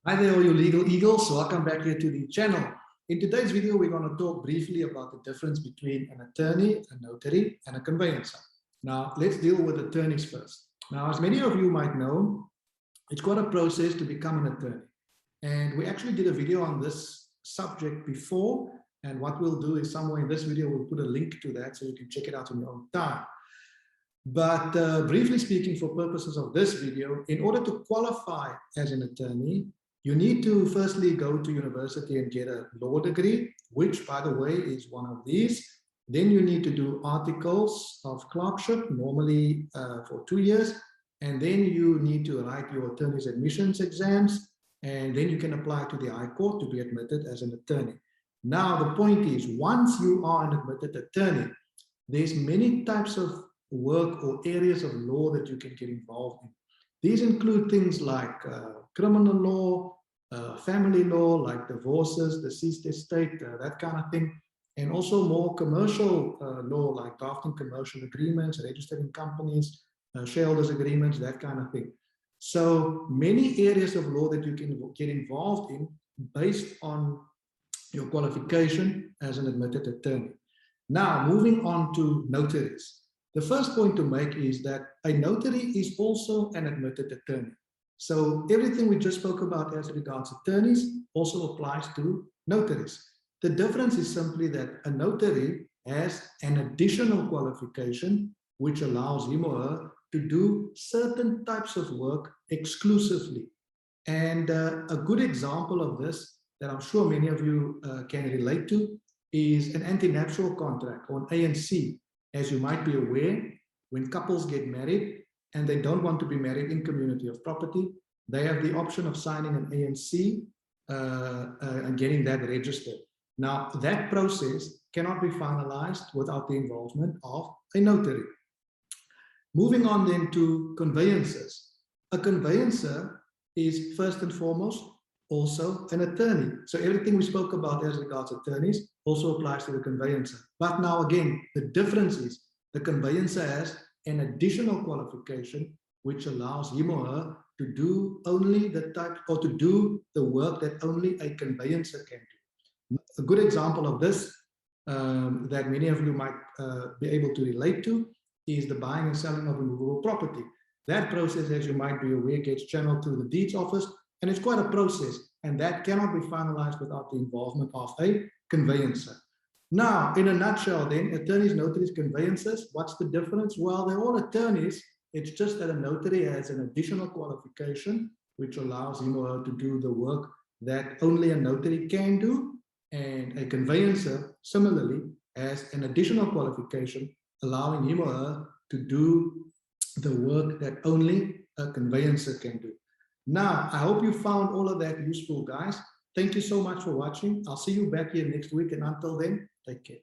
Hi there, all you legal eagles. Welcome back here to the channel. In today's video, we're going to talk briefly about the difference between an attorney, a notary, and a conveyancer. Now, let's deal with attorneys first. Now, as many of you might know, it's quite a process to become an attorney. And we actually did a video on this subject before. And what we'll do is somewhere in this video, we'll put a link to that so you can check it out on your own time. But briefly speaking, for purposes of this video, in order to qualify as an attorney, you need to firstly go to university and get a law degree, which, by the way, is one of these. Then you need to do articles of clerkship, normally for 2 years. And then you need to write your attorney's admissions exams. And then you can apply to the High Court to be admitted as an attorney. Now, the point is, once you are an admitted attorney, there's many types of work or areas of law that you can get involved in. These include things like criminal law, family law, like divorces, deceased estate, that kind of thing, and also more commercial law, like drafting commercial agreements, registering companies, shareholders agreements, that kind of thing. So many areas of law that you can get involved in based on your qualification as an admitted attorney. Now, moving on to notaries. The first point to make is that a notary is also an admitted attorney. So everything we just spoke about as regards attorneys also applies to notaries. The difference is simply that a notary has an additional qualification which allows him or her to do certain types of work exclusively. And a good example of this that I'm sure many of you can relate to is an anti-nuptial contract, or an ANC. As you might be aware, when couples get married and they don't want to be married in community of property, they have the option of signing an ANC and getting that registered. Now, that process cannot be finalized without the involvement of a notary. Moving on then to conveyancers. A conveyancer is first and foremost also an attorney. So everything we spoke about as regards attorneys also applies to the conveyancer. But now again, the difference is the conveyancer has an additional qualification which allows him or her to do only the type, or to do the work that only a conveyancer can do. A good example of this that many of you might be able to relate to is the buying and selling of a movable property. That process, as you might be aware, gets channeled through the deeds office, and it's quite a process, and that cannot be finalized without the involvement of a conveyancer. Now, in a nutshell then, attorneys, notaries, conveyancers, what's the difference? Well, they're all attorneys. It's just that a notary has an additional qualification which allows him or her to do the work that only a notary can do, and a conveyancer similarly has an additional qualification allowing him or her to do the work that only a conveyancer can do. Now, I hope you found all of that useful, guys. Thank you so much for watching. I'll see you back here next week, and until then, take care.